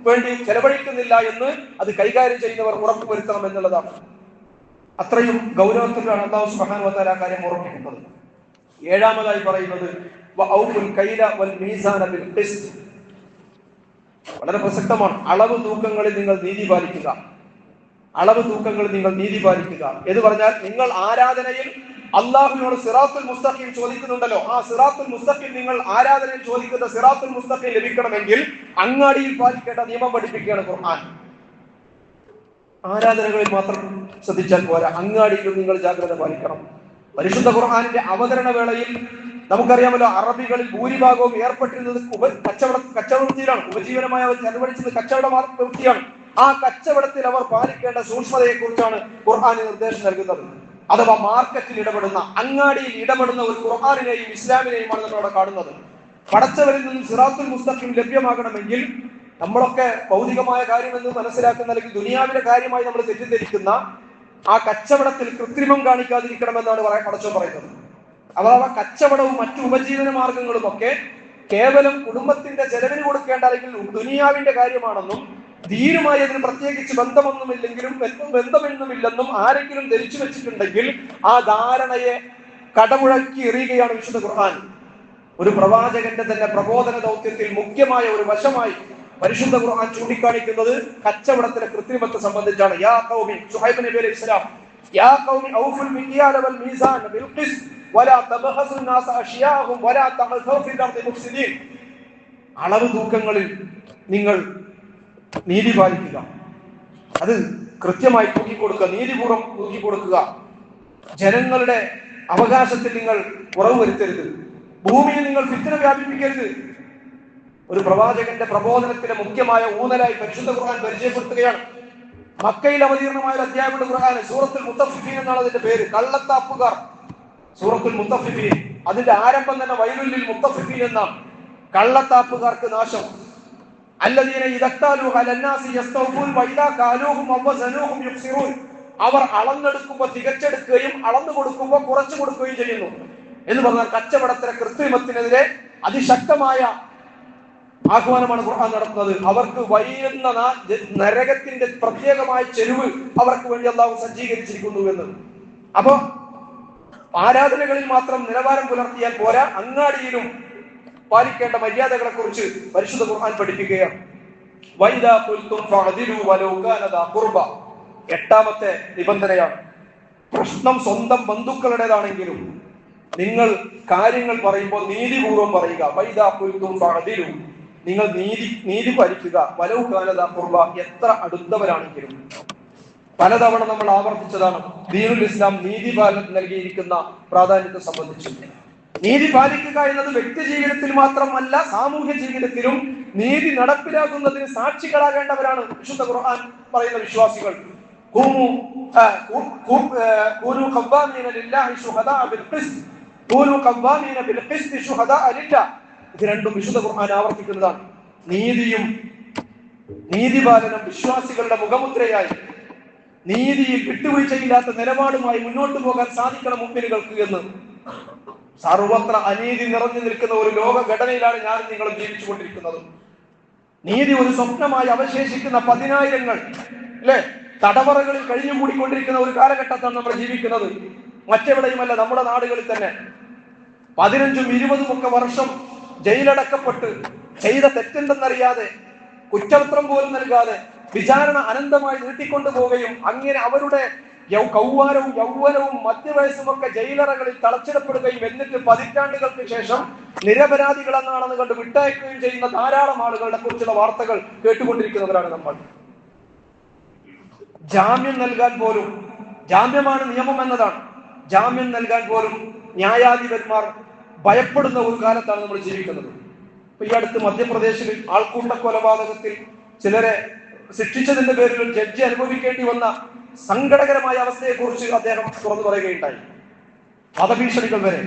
വേണ്ടി ചെലവഴിക്കുന്നില്ല എന്ന് അത് കൈകാര്യം ചെയ്യുന്നവർ ഉറപ്പുവരുത്തണം എന്നുള്ളതാണ്. അത്രയും ഗൗരവത്തിലാണ് അല്ലാഹു സുബ്ഹാനഹു വ തആല കാര്യം ഓർമ്മിപ്പിക്കുന്നത്. ഏഴാമതായി പറയുന്നത് വഔഫുൽ കൈല വൽ മീസാന ബിൽ ഖിസ്ത്. വളരെ പ്രസക്തമാണ്. അളവ് തൂക്കങ്ങളിൽ നിങ്ങൾ നീതി പാലിക്കുക. അളവ് തൂക്കങ്ങളിൽ നിങ്ങൾ നീതി പാലിക്കുക എന്ന് പറഞ്ഞാൽ നിങ്ങൾ ആരാധനയിൽ അള്ളാഹുവിനോട് സിറാത്തുൽ മുസ്തഖീം ചോദിക്കുന്നുണ്ടല്ലോ, ആ സിറാത്തുൽ മുസ്തഖീം നിങ്ങൾ ആരാധനയിൽ ചോദിക്കുന്ന സിറാത്തുൽ മുസ്തഖീം ലഭിക്കണമെങ്കിൽ അങ്ങാടിയിൽ പാലിക്കേണ്ട നിയമം പഠിപ്പിക്കുകയാണ് ഖുർആൻ. ആരാധനകളിൽ മാത്രം ശ്രദ്ധിച്ചാൽ പോരാ, അങ്ങാടിയിലും നിങ്ങൾ ജാഗ്രത പാലിക്കണം. പരിശുദ്ധ ഖുർആനിന്റെ അവതരണ വേളയിൽ നമുക്കറിയാമല്ലോ, അറബികളിൽ ഭൂരിഭാഗവും ഏർപ്പെട്ടിരുന്നത് കച്ചവടത്തിലാണ്. ഉപജീവനമായി അവർ ചെലവഴിച്ചത് കച്ചവട വൃത്തിയാണ്. ആ കച്ചവടത്തിൽ അവർ പാലിക്കേണ്ട സൂക്ഷ്മതയെ കുറിച്ചാണ് ഖുർആൻ നിർദ്ദേശം നൽകുന്നത്. അഥവാ മാർക്കറ്റിൽ ഇടപെടുന്ന, അങ്ങാടിയിൽ ഇടപെടുന്ന ഒരു ഖുർആനിനെയും ഇസ്ലാമിനെയുമാണ് നമ്മളവിടെ കാണുന്നത്. പടച്ചവരിൽ നിന്നും സിറാത്തുൽ മുസ്തഖീം ലഭ്യമാകണമെങ്കിൽ നമ്മളൊക്കെ ഭൗതികമായ കാര്യമെന്ന് മനസ്സിലാക്കുന്ന, അല്ലെങ്കിൽ ദുനിയാവിലെ കാര്യമായി നമ്മൾ തെറ്റിദ്ധരിക്കുന്ന ആ കച്ചവടത്തിൽ കൃത്രിമം കാണിക്കാതിരിക്കണമെന്നാണ് പടച്ചവൻ പറയുന്നത്. അഥവാ കച്ചവടവും മറ്റു ഉപജീവന മാർഗങ്ങളും ഒക്കെ കേവലം കുടുംബത്തിന്റെ ചെലവിന് കൊടുക്കേണ്ട അല്ലെങ്കിൽ ദുനിയാവിന്റെ കാര്യമാണെന്നും ദീനുമായി അതിന് പ്രത്യേകിച്ച് ബന്ധമൊന്നുമില്ലെന്നും ആരെങ്കിലും ധരിച്ചു വെച്ചിട്ടുണ്ടെങ്കിൽ ആ ധാരണയെ കടമുഴക്കി എറിയുകയാണ് വിശുദ്ധ ഖുർആൻ. ഒരു പ്രവാചകന്റെ തന്നെ പ്രബോധന ദൗത്യത്തിൽ മുഖ്യമായ ഒരു വശമായി പരിശുദ്ധ ഖുർആൻ ചൂണ്ടിക്കാണിക്കുന്നത് കച്ചവടത്തിലെ കൃത്രിമത്തെ സംബന്ധിച്ചാണ്. യാ ഖൗമി, ശുഐബ് നബി അലൈഹി സ്വലാം, യാ ഖൗമി ഔഫുൽ മിക്യാല വൽ മീസാൻ ബിൽ ഖിസ്ത് വലാ തബ്ഖസു നാസ അഷ്യാഹും വലാ തഖസു ഫിൽ അർദി മുഫ്സിദീൻ. അളവ് തൂക്കങ്ങളിൽ നിങ്ങൾ നീതി പാലിക്കുക, അത് കൃത്യമായി തൂക്കിക്കൊടുക്കുക, നീതിപൂർവ്വം തൂക്കിക്കൊടുക്കുക. ജനങ്ങളുടെ അവകാശത്തിൽ നിങ്ങൾ കുറവ് വരുത്തരുത്. ഭൂമിയിൽ നിങ്ങൾ ഫിത്ന വ്യാപിപ്പിക്കരുത്. ഒരു പ്രവാചകന്റെ പ്രബോധനത്തിലെ മുഖ്യമായ ഊന്നലായി പരിശുദ്ധ ഖുർആൻ പരിചയപ്പെടുത്തുകയാണ്. മക്കയിൽ അവതീർണമായ ഒരു അധ്യായമുണ്ട് ഖുർആൻ. സൂറത്തുൽ മുത്തഫിഫീൻ എന്നാണ് അതിന്റെ പേര്. കള്ളത്താപ്പുകാർ. സൂറത്തുൽ മുത്തഫിഫീൻ, അതിന്റെ ആരംഭം തന്നെ വൈലുൽ ലിൽ മുത്തഫിഫീൻ എന്നാണ്. കള്ളത്താപ്പുകാർക്ക് നാശം. അല്ലദീന ഇദക്താലു അലന്നാസി യസ്തൗഫൂൻ വഇദാ കാലൂഹും അവസനൂഹും യുഖ്സിറൂൻ. അവർ അളന്നെടുക്കുമ്പോൾ തികച്ചെടുക്കുകയും അളന്നു കൊടുക്കുമ്പോൾ കുറച്ചു കൊടുക്കുകയും ചെയ്യുന്നു എന്ന് പറഞ്ഞാൽ കച്ചവടത്തിലെ കൃത്രിമത്തിനെതിരെ അതിശക്തമായ ആഹ്വാനമാണ് ഖുർആൻ നടത്തുന്നത്. അവർക്ക് വൈകുന്ന നരകത്തിന്റെ പ്രത്യേകമായ ചെരുവ് അവർക്ക് വേണ്ടി അല്ലാഹു സജ്ജീകരിച്ചിരിക്കുന്നു എന്ന്. അപ്പോ ആരാധനകളിൽ മാത്രം നിലവാരം പുലർത്തിയാൽ പോരാ, അങ്ങാടിയിലും പാലിക്കേണ്ട മര്യാദകളെ കുറിച്ച് പരിശുദ്ധ ഖുർആൻ പഠിപ്പിക്കുകയാണ്. വൈദാ ഖുൽതും ഫഅദിലു വലൗ കാന ദാ ഖുർബ. എട്ടാമത്തെ നിബന്ധനയാണ്, പ്രശ്നം സ്വന്തം ബന്ധുക്കളുടേതാണെങ്കിലും നിങ്ങൾ കാര്യങ്ങൾ പറയുമ്പോൾ നീതിപൂർവ്വം പറയുക. വൈദാ ഖുൽതും ഫഅദിലു, നിങ്ങൾ നീതി പാലിക്കുക. വലൗ കാന ദാ ഖുർബ, എത്ര അടുത്തവരാണെങ്കിലും. പലതവണ നമ്മൾ ആവർത്തിച്ചതാണ് ദീനുൽ ഇസ്ലാം നീതി പാലനം നൽകിയിരിക്കുന്ന പ്രാധാന്യത്തെ സംബന്ധിച്ച്. നീതി പാലിക്കുക എന്നത് വ്യക്തി ജീവിതത്തിൽ മാത്രമല്ല, സാമൂഹ്യ ജീവിതത്തിലും നീതി നടപ്പിലാക്കുന്നതിന് സാക്ഷികളാകേണ്ടവരാണ് വിശുദ്ധ ഖുർആൻ പറയുന്ന വിശ്വാസികൾ. ഇത് രണ്ടും വിശുദ്ധ ഖുർആൻ ആവർത്തിക്കുന്നതാണ്. നീതിയും നീതിപാലനം വിശ്വാസികളുടെ മുഖമുദ്രയായി നീതിയിൽ വിട്ടുവീഴ്ചയില്ലാത്ത നിലപാടുമായി മുന്നോട്ട് പോകാൻ സാധിക്കണം മുഅ്മിനുകൾക്ക് എന്ന്. സർവത്ര അനീതി നിറഞ്ഞു നിൽക്കുന്ന ഒരു ലോക ഘടനയിലാണ് ഞാനും നിങ്ങളും ജീവിച്ചുകൊണ്ടിരിക്കുന്നത്. നീതി ഒരു സ്വപ്നമായി അവശേഷിക്കുന്ന പതിനായിരങ്ങൾ അല്ലെ തടവറകളിൽ കഴിഞ്ഞു കൂടിക്കൊണ്ടിരിക്കുന്ന ഒരു കാലഘട്ടത്താണ് നമ്മൾ ജീവിക്കുന്നത്. മറ്റെവിടെയുമല്ല, നമ്മുടെ നാടുകളിൽ തന്നെ 15ഉം 20ഉം ഒക്കെ വർഷം ജയിലടക്കപ്പെട്ട് ചെയ്ത തെറ്റെന്തെന്നറിയാതെ കുറ്റപത്രം പോലും നൽകാതെ വിചാരണ അനന്തമായി നീട്ടിക്കൊണ്ടു പോവുകയും അങ്ങനെ അവരുടെ കൗമാരവും യൗവനവും മധ്യവയസ്സും ഒക്കെ ജയിലറകളിൽ തളച്ചിടപ്പെടുകയും എന്നിട്ട് പതിറ്റാണ്ടുകൾക്ക് ശേഷം നിരപരാധികളെന്നാണെന്ന് കണ്ട് വിട്ടയക്കുകയും ചെയ്യുന്ന ധാരാളം ആളുകളുടെ കുറിച്ചുള്ള വാർത്തകൾ കേട്ടുകൊണ്ടിരിക്കുന്നവരാണ് നമ്മൾ. ജാമ്യം നൽകാൻ പോലും, ജാമ്യമാണ് നിയമം എന്നതാണ്, ജാമ്യം നൽകാൻ പോലും ന്യായാധിപന്മാർ ഭയപ്പെടുന്ന ഒരു കാലത്താണ് നമ്മൾ ജീവിക്കുന്നത്. ഈ അടുത്ത് മധ്യപ്രദേശിൽ ആൾക്കൂട്ട കൊലപാതകത്തിൽ ചിലരെ ശിക്ഷിച്ചതിന്റെ പേരിൽ ജഡ്ജി അനുഭവിക്കേണ്ടി വന്ന സങ്കടകരമായ അവസ്ഥയെക്കുറിച്ച് അദ്ദേഹം തുറന്നു പറയുകയുണ്ടായി. വധഭീഷണികൾ വരെ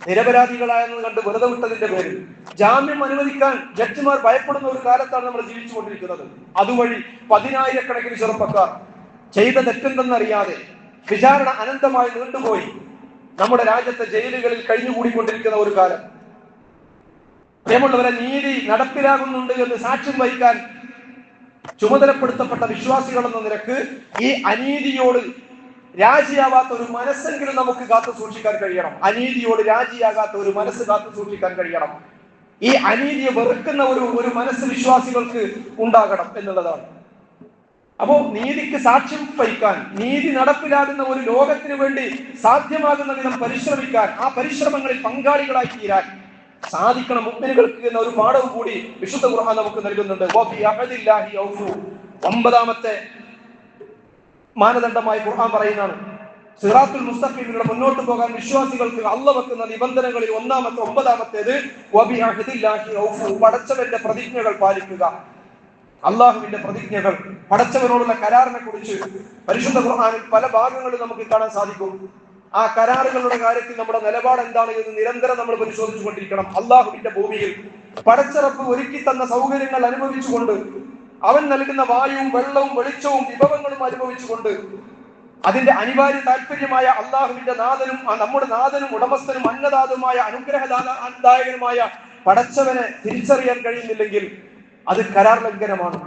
നിരപരാധികളായെന്ന് കണ്ട് വെറുതെ വിട്ടതിന്റെ പേരിൽ ജാമ്യം അനുവദിക്കാൻ ജഡ്ജിമാർ ഭയപ്പെടുന്ന ഒരു കാലത്താണ് നമ്മൾ ജീവിച്ചുകൊണ്ടിരിക്കുന്നത്. അതുവഴി 10,000-കണക്കിന് ചെറുപ്പക്കാർ ചെയ്ത തെറ്റെന്തെന്നറിയാതെ വിചാരണ അനന്തമായി നീണ്ടുപോയി നമ്മുടെ രാജ്യത്തെ ജയിലുകളിൽ കഴിഞ്ഞുകൂടിക്കൊണ്ടിരിക്കുന്ന ഒരു കാലം. പ്രിയമുള്ളവരെ, നീതി നടപ്പിലാകുന്നുണ്ട് എന്ന് സാക്ഷ്യം വഹിക്കാൻ ചുമതലപ്പെടുത്തപ്പെട്ട വിശ്വാസികൾ എന്ന നിലക്ക് ഈ അനീതിയോട് രാജിയാവാത്ത ഒരു മനസ്സെങ്കിലും നമുക്ക് കാത്തു സൂക്ഷിക്കാൻ കഴിയണം. അനീതിയോട് രാജിയാകാത്ത ഒരു മനസ്സ് കാത്തു സൂക്ഷിക്കാൻ കഴിയണം. ഈ അനീതിയെ വെറുക്കുന്ന ഒരു മനസ്സ് വിശ്വാസികൾക്ക് ഉണ്ടാകണം എന്നുള്ളതാണ്. അപ്പോ നീതിക്ക് സാക്ഷ്യം വഹിക്കാൻ, നീതി നടപ്പിലാകുന്ന ഒരു ലോകത്തിന് വേണ്ടി സാധ്യമാകുന്ന വിധം പരിശ്രമിക്കാൻ, ആ പരിശ്രമങ്ങളിൽ പങ്കാളികളായി തീരാൻ സാധിക്കണം മുഅ്മിനുകൾക്ക് എന്ന ഒരു പാഠവും കൂടി വിശുദ്ധ ഖുർആൻ നമുക്ക് നൽകുന്നുണ്ട്. 9ാമത്തെ മാനദണ്ഡമായി ഖുർആൻ പറയുന്നതാണ്, സിറാത്തുൽ മുസ്തഖീമിലൂടെ മുന്നോട്ട് പോകാൻ വിശ്വാസികൾക്ക് അല്ലാഹു വെക്കുന്ന നിബന്ധനകളിൽ 9ാമത്തേത് പടച്ചവന്റെ പ്രതിജ്ഞകൾ പാലിക്കുക. അള്ളാഹുവിന്റെ പ്രതിജ്ഞകൾ, പടച്ചവനോടുള്ള കരാറിനെ കുറിച്ച് പരിശുദ്ധ ഖുർആനിൽ പല ഭാഗങ്ങളിൽ നമുക്ക് കാണാൻ സാധിക്കും. ആ കരാറുകളുടെ കാര്യത്തിൽ നമ്മുടെ നിലപാട് എന്താണ് എന്ന് നിരന്തരം നമ്മൾ പരിശോധിച്ചു കൊണ്ടിരിക്കണം. അള്ളാഹുവിന്റെ ഭൂമിയിൽ പടച്ചറപ്പ് ഒരുക്കി തന്ന സൗകര്യങ്ങൾ അനുഭവിച്ചുകൊണ്ട്, അവൻ നൽകുന്ന വായുവും വെള്ളവും വെളിച്ചവും വിഭവങ്ങളും അനുഭവിച്ചുകൊണ്ട്, അതിന്റെ അനിവാര്യ താല്പര്യമായ അള്ളാഹുവിന്റെ നാഥനും നമ്മുടെ നാഥനും ഉടമസ്ഥനും അന്നദാതുമായ അനുഗ്രഹദായകനുമായ പടച്ചവനെ തിരിച്ചറിയാൻ കഴിയുന്നില്ലെങ്കിൽ അത് കരാർ ലംഘനമാണ്.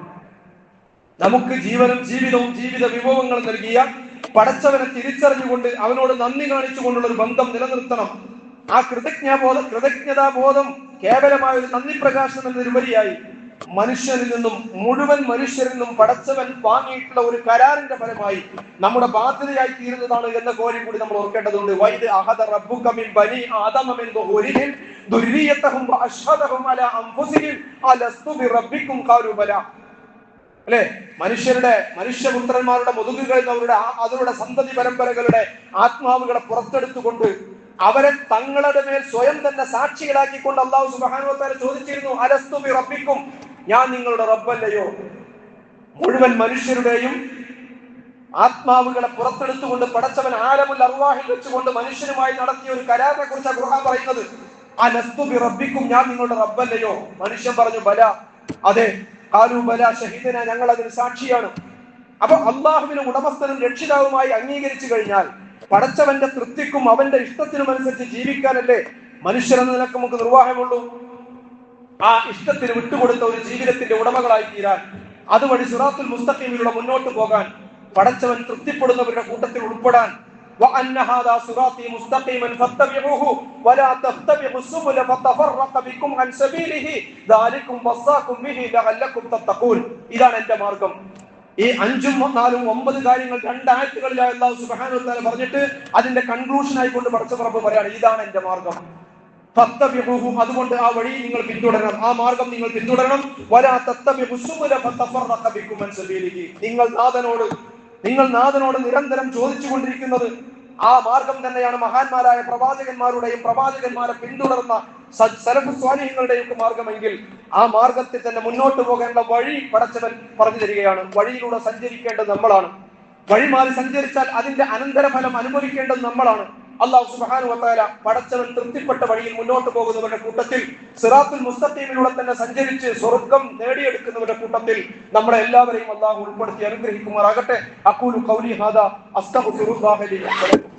നമുക്ക് ജീവനും ജീവിതവും ജീവിത വിഭവങ്ങളും നൽകിയ പടച്ചവനെ തിരിച്ചറിഞ്ഞുകൊണ്ട് അവനോട് നന്ദി കാണിച്ചുകൊണ്ടുള്ള ഒരു ബന്ധം നിലനിർത്തണം. ആ കൃതജ്ഞതാബോധം കേവലമായ ഒരു നന്ദി പ്രകാശനം എന്നതിലുപരിയായി മനുഷ്യരിൽ നിന്നും, മുഴുവൻ മനുഷ്യരിൽ നിന്നും പടച്ചവൻ വാങ്ങിയിട്ടുള്ള ഒരു കരാറിന്റെ ഫലമായി നമ്മുടെ ബാധ്യതയായി തീരുന്നതാണ് എന്ന കാര്യം കൂടി നമ്മൾ ഓർക്കേണ്ടതുണ്ട്. വൈദ് അഹദ റബ്ബുക മിൻ ബനി ആദമ മിൻ ദുഹൂരിഹിം ദുർരിയതഹും വഅശ്ഹദഹും അലാ അൻഫുസിഹിം അലസ്തു ബിറബ്ബികും ഖാലൂ ബലാ. അല്ലെ, മനുഷ്യപുത്രന്മാരുടെ മുതുകുകളിൽ അവരുടെ സന്തതി പരമ്പരകളുടെ ആത്മാവുകളെ പുറത്തെടുത്തുകൊണ്ട് അവരെ തങ്ങളുടെ മേൽ സ്വയം തന്നെ സാക്ഷികളാക്കിക്കൊണ്ട് അല്ലാഹു സുബ്ഹാനഹു വ തആല ചോദിച്ചിരുന്നു, അലസ്തു ബി റബ്ബിക്കും, ഞാൻ നിങ്ങളുടെ റബ്ബല്ലയോ? മുഴുവൻ മനുഷ്യരുടെയും ആത്മാവുകളെ പുറത്തെടുത്തുകൊണ്ട് പടച്ചവൻ ആലമുൽ അർവാഹിൽ വെച്ചുകൊണ്ട് മനുഷ്യനുമായി നടത്തിയ ഒരു കരാറിനെ കുറിച്ചാണ് ഖുർആൻ പറയുന്നത്. അലസ്തു ബി റബ്ബിക്കും, ഞാൻ നിങ്ങളുടെ റബ്ബല്ലയോ? മനുഷ്യൻ പറഞ്ഞു, ബല, അതെ. ഖാലൂ ബല ഷഹീദന, ഞങ്ങൾ അതിന് സാക്ഷിയാണ്. അപ്പൊ അള്ളാഹുവിനെ ഉടമസ്ഥനും രക്ഷിതാവുമായി അംഗീകരിച്ചു കഴിഞ്ഞാൽ പടച്ചവന്റെ തൃപ്തിക്കും അവന്റെ ഇഷ്ടത്തിനും അനുസരിച്ച് ജീവിക്കാനല്ലേ മനുഷ്യരെന്ന നിലക്ക് നമുക്ക് നിർവാഹമുള്ളൂ. ആ ഇഷ്ടത്തിന് വിട്ടുകൊടുത്ത ഒരു ജീവിതത്തിന്റെ ഉടമകളായി തീരാൻ, അതുവഴി സിറാത്തുൽ മുസ്തഖീമിലൂടെ മുന്നോട്ട് പോകാൻ, പടച്ചവൻ തൃപ്തിപ്പെടുന്നവരുടെ കൂട്ടത്തിൽ ഉൾപ്പെടാൻ, وأن هذا صراطي مستقيما فاتبعوه ولا تتبعوا السبل فتفرق بكم عن سبيله ذلكم وصاكم به لعلكم تتقون. ഇതാണ് എന്റെ മാർഗം. ഈ 5ഉം 4ഉം 9 കാര്യങ്ങൾ 2 ആയത്തുകളിലായി അല്ലാഹു സുബ്ഹാനഹു വ തആല പറഞ്ഞിട്ട് അതിന്റെ കൺക്ലൂഷൻ ആയിക്കൊണ്ട് പടച്ചറബ്ബ് പറയാണ്, ഇതാണ് എന്റെ മാർഗം. ഫത്തബിഉഹു, അതുകൊണ്ട് ആ വഴി നിങ്ങൾ പിന്തുടരണം, ആ മാർഗം നിങ്ങൾ പിന്തുടരണം. വലാ തത്തബിഉ സുബുല ഫതഫറഖ ബികും അൻ സബീലിഹി, നിങ്ങൾ നാഥനോട് നിരന്തരം ചോദിച്ചു കൊണ്ടിരിക്കുന്നത് ആ മാർഗം തന്നെയാണ് മഹാന്മാരായ പ്രവാചകന്മാരുടെയും പ്രവാചകന്മാരെ പിന്തുടർന്ന സലഫു സ്വാലിഹീങ്ങളുടെയും മാർഗമെങ്കിൽ ആ മാർഗത്തിൽ തന്നെ മുന്നോട്ട് പോകേണ്ട വഴി പടച്ചവൻ പറഞ്ഞു തരികയാണ്. വഴിയിലൂടെ സഞ്ചരിക്കേണ്ടത് നമ്മളാണ്. വഴി മാറി സഞ്ചരിച്ചാൽ അതിന്റെ അനന്തരഫലം അനുഭവിക്കേണ്ടത് നമ്മളാണ്. അല്ലാഹു സുബ്ഹാനഹു വ തആല പടച്ചവൻ തൃപ്തിപ്പെട്ട വഴിയിൽ മുന്നോട്ട് പോകുന്നവരുടെ കൂട്ടത്തിൽ സിറാത്തുൽ മുസ്തഖീമിലൂടെ തന്നെ സഞ്ചരിച്ച് സ്വർഗ്ഗം നേടിയെടുക്കുന്നവരുടെ കൂട്ടത്തിൽ നമ്മളെ എല്ലാവരെയും അല്ലാഹു ഉൾപ്പെടുത്തി അനുഗ്രഹിക്കുമാറാകട്ടെ. അഖൂലു ഖൗലി ഹാദാ അസ്തഗ്ഫിറുല്ലാഹ ലി വലക്കും.